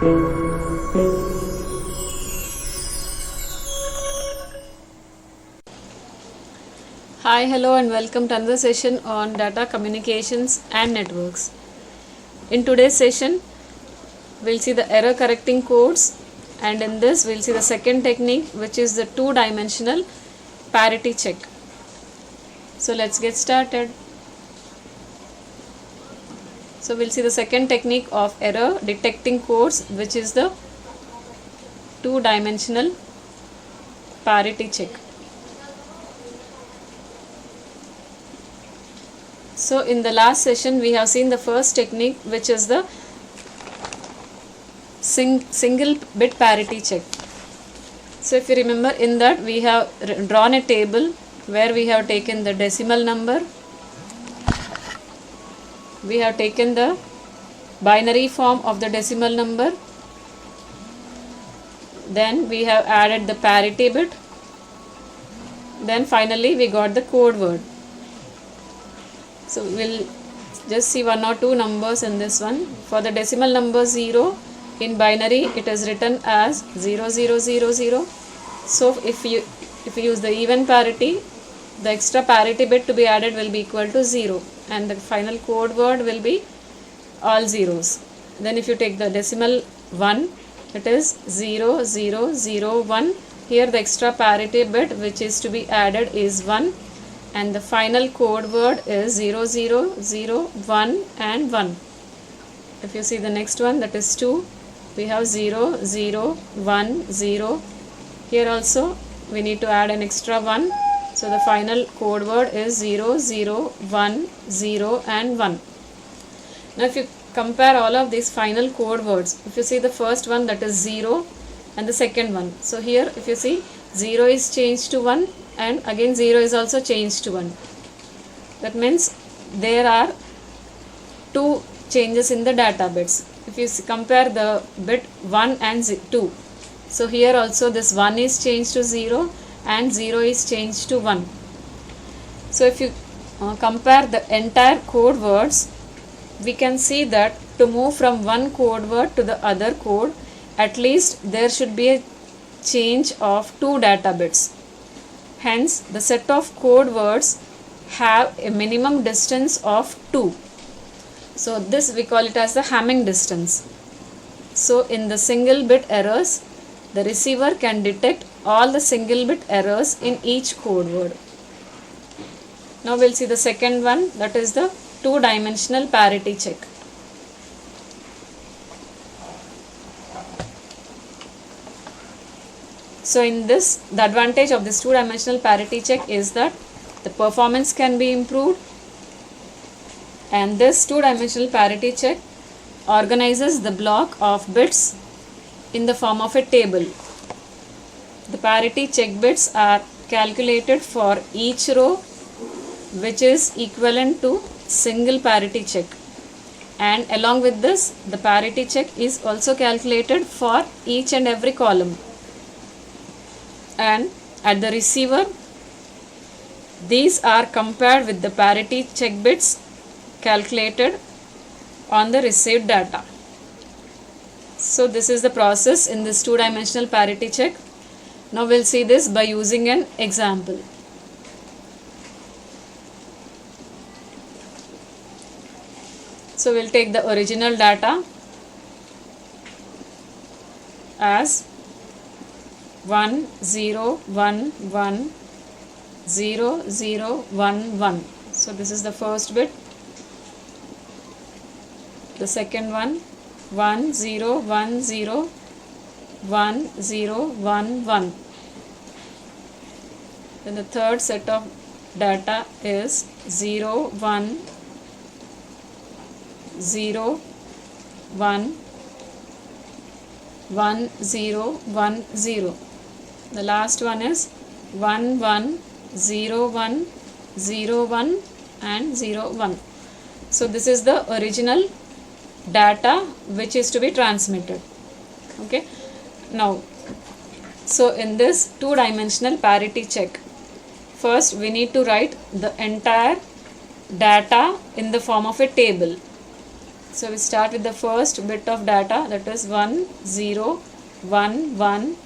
Hi, hello and welcome to another session on data communications and networks. In today's session, we'll see the error correcting codes, and in this we'll see the second technique, which is the two-dimensional parity check. So let's get started. So we'll see the second technique of error detecting codes, which is the two-dimensional parity check. So in the last session we have seen the first technique, which is the single bit parity check. So if you remember, in that we have drawn a table where we have taken the decimal number, we have taken the binary form of the decimal number, then we have added the parity bit, then finally we got the code word. So we'll just see one or two numbers in this one. For the decimal number 0, in binary it is written as 0000. So if you use the even parity, the extra parity bit to be added will be equal to 0, and the final code word will be all zeros. Then if you take the decimal 1, it is 0001. Here the extra parity bit which is to be added is 1, and the final code word is 0001 and 1. If you see the next one, that is 2, we have 0010. Here also we need to add an extra 1. So the final code word is 0010 and 1. Now if you compare all of these final code words, if you see the first one, that is 0, and the second one. So here if you see, 0 is changed to 1, and again 0 is also changed to 1. That means there are two changes in the data bits. If you compare the bit 1 and 2, so here also this 1 is changed to 0 and 0 is changed to 1. So if you compare the entire code words, we can see that to move from one code word to the other code, at least there should be a change of 2 data bits. Hence, the set of code words have a minimum distance of 2. So this we call it as the Hamming distance. So in the single bit errors, the receiver can detect all the single bit errors in each code word. Now we'll see the second one, that is the two-dimensional parity check. So in this, the advantage of this two-dimensional parity check is that the performance can be improved, and this two-dimensional parity check organizes the block of bits in the form of a table. The parity check bits are calculated for each row, which is equivalent to single parity check, and along with this the parity check is also calculated for each and every column. And at the receiver, these are compared with the parity check bits calculated on the received data. So this is the process in this two-dimensional parity check. Now we'll see this by using an example. So we'll take the original data as 10110011. So this is the first bit. The second one, 10101011. Then the third set of data is 011010. The last one is 110101 and 01. So this is the original data which is to be transmitted. Okay. Now, so in this two-dimensional parity check, first we need to write the entire data in the form of a table. So we start with the first bit of data, that is 1 0 1 1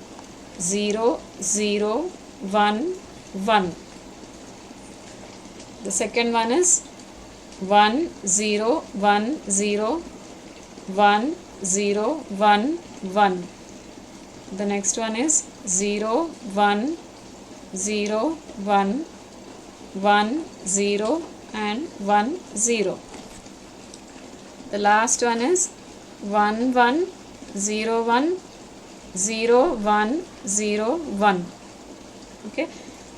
0 0 1 1. The second one is 1 0 1 0 1 0 1 1. The next one is 0 1 0 1 1 0 and 1 0. The last one is 1 1 0 1 0 1 0 1. Okay,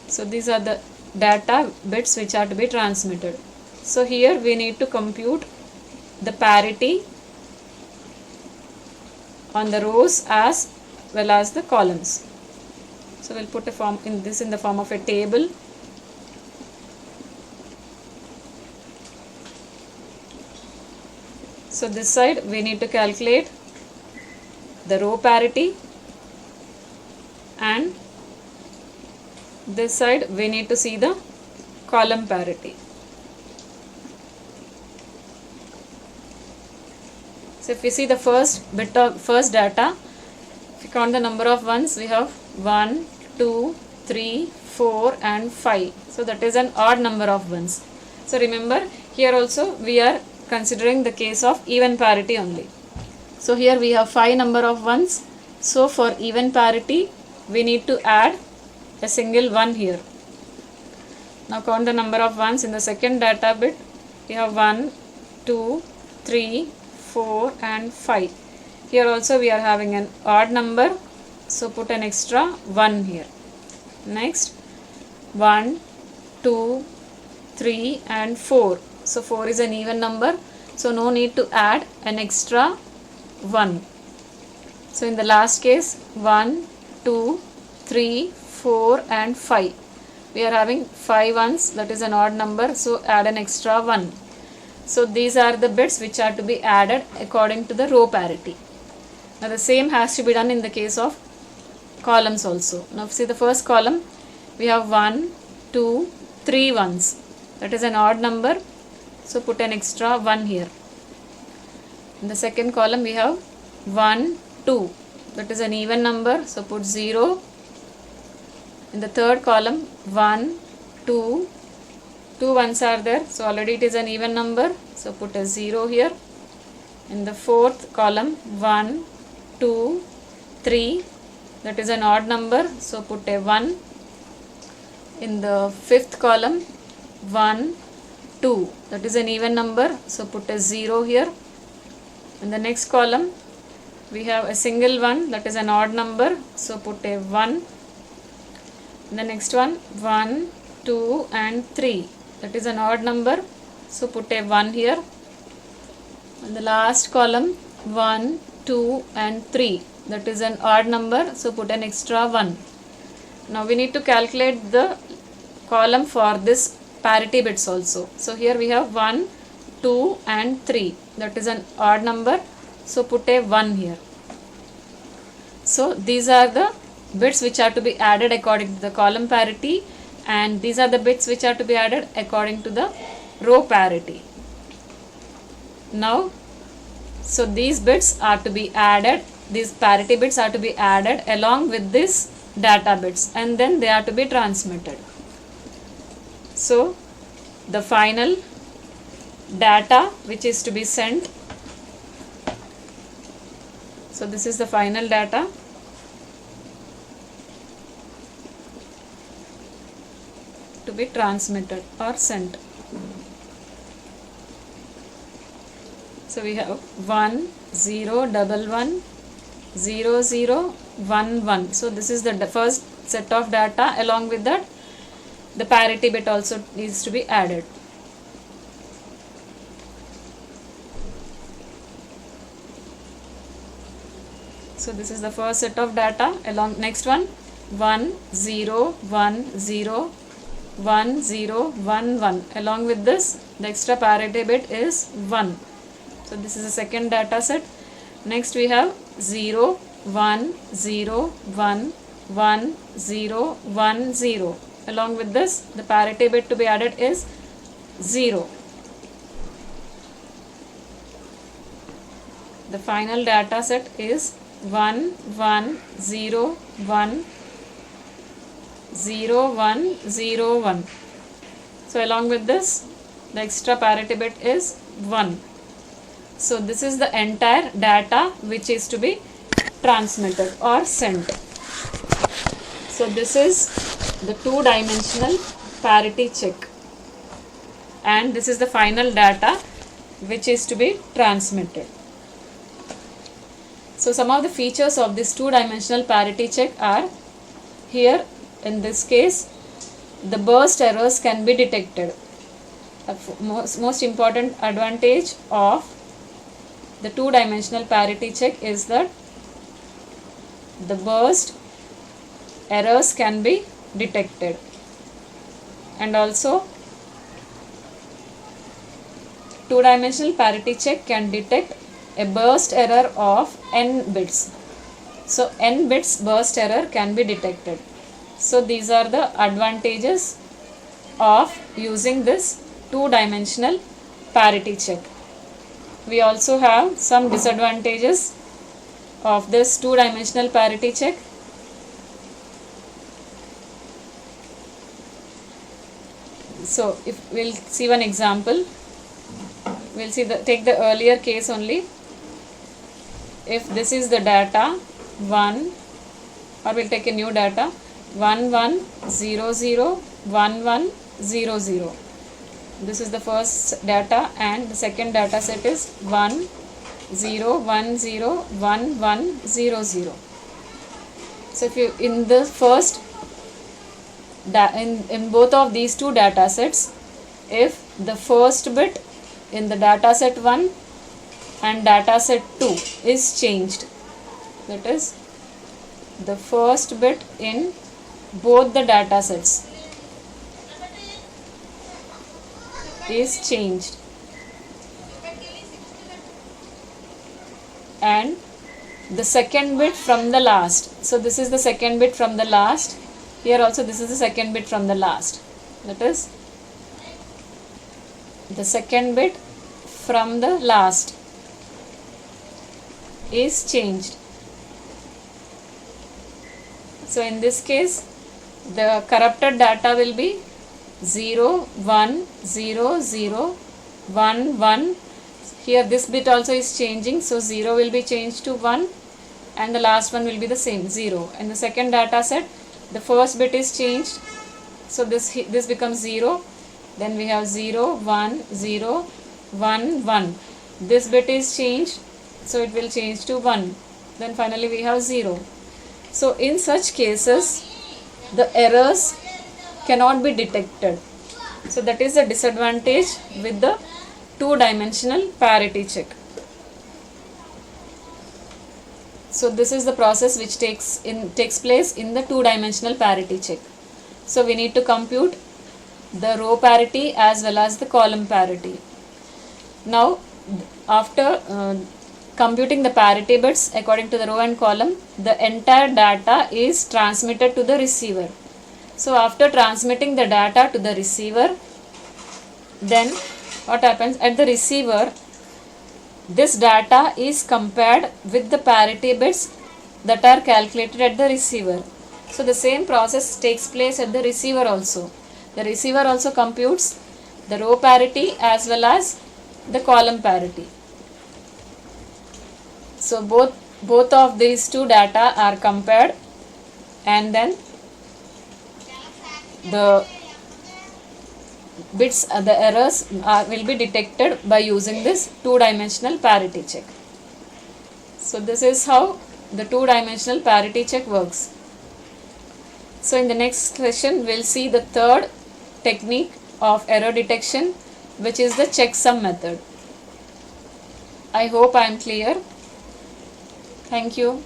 so these are the data bits which are to be transmitted. So here we need to compute the parity on the rows as well as the columns. So we'll put in the form of a table. So this side we need to calculate the row parity, and this side we need to see the column parity. So if we see the first data, if you count the number of ones, we have 1 2 3 4 and 5. So that is an odd number of ones. So remember, here also we are considering the case of even parity only. So here we have 5 number of ones. So for even parity we need to add a single 1 here. Now count the number of ones in the second data bit. We have 1 2 3 4 and 5. Here also we are having an odd number, so put an extra 1 here. Next 1 2 3 and 4. So 4 is an even number, so no need to add an extra 1. So in the last case 1 2 3 4 and 5. We are having 5 ones, that is an odd number, so add an extra 1. So these are the bits which are to be added according to the row parity. Now the same has to be done in the case of columns also. Now see the first column, we have 1 2 3 ones, that is an odd number, so put an extra 1 here. In the second column we have 1 2, that is an even number, so put 0. In the third column 1 2, 2 ones are there, so already it is an even number, so put a 0 here. In the fourth column 1 2 3, that is an odd number, so put a 1. In the fifth column 1 2, that is an even number, so put a 0 here. In the next column we have a single 1, that is an odd number, so put a 1. In the next one 1 2 and 3, that is an odd number, so put a 1 here. In the last column 1 2 and 3, that is an odd number, so put an extra 1. Now we need to calculate the column for this parity bits also. So here we have 1 2 and 3, that is an odd number, so put a 1 here. So these are the bits which are to be added according to the column parity, and these are the bits which are to be added according to the row parity. Now so these bits are to be added, these parity bits are to be added along with this data bits, and then they are to be transmitted. So the final data which is to be sent, so this is the final data. To be transmitted or sent. So we have 1 0 1 1 0 0 1 1. So this is the first set of data. Along with that, the parity bit also needs to be added. So this is the first set of data. Along next one 1 0 1 0 1 0 1 1. Along with this, the extra parity bit is 1. So this is the second data set. Next we have 0 1 0 1 1 0 1 0. Along with this, the parity bit to be added is 0. The final data set is 1 1 0 1 0 1 0 1. So along with this, the extra parity bit is 1. So this is the entire data which is to be transmitted or sent. So this is the two-dimensional parity check, and this is the final data which is to be transmitted. So some of the features of this two-dimensional parity check are here. In this case, the burst errors can be detected. The most important advantage of the two-dimensional parity check is that the burst errors can be detected, and also two-dimensional parity check can detect a burst error of n bits. So n bits burst error can be detected. So these are the advantages of using this two-dimensional parity check. We also have some disadvantages of this two-dimensional parity check. So if we'll see one example, we'll see take the earlier case only. If this is the data 1, or we'll take a new data 1 1 0 0 1 1 0 0. This is the first data, and the second data set is 1 0 1 0 1 1 0 0. So if you in the first in both of these two data sets, if the first bit in the data set 1 and data set 2 is changed, that is the first bit in both the data sets is changed, and the second bit from the last, so this is the second bit from the last, here also this is the second bit from the last, that is the second bit from the last is changed. So in this case, the corrupted data will be 0 1 0 0 1 1. Here this bit also is changing, so 0 will be changed to 1, and the last one will be the same 0. In the second data set, the first bit is changed, so this becomes 0. Then we have 0 1 0 1 1. This bit is changed, so it will change to 1. Then finally we have 0. So in such cases, the errors cannot be detected. So that is the disadvantage with the two-dimensional parity check. So this is the process which takes place in the two-dimensional parity check. So we need to compute the row parity as well as the column parity. Now after computing the parity bits according to the row and column, the entire data is transmitted to the receiver. So after transmitting the data to the receiver, then what happens at the receiver, this data is compared with the parity bits that are calculated at the receiver. So the same process takes place at the receiver also. The receiver also computes the row parity as well as the column parity. So both of these two data are compared, and then the bits, the errors will be detected by using this two-dimensional parity check. So this is how the two-dimensional parity check works. So in the next session, we'll see the third technique of error detection, which is the checksum method. I hope I am clear. Thank you.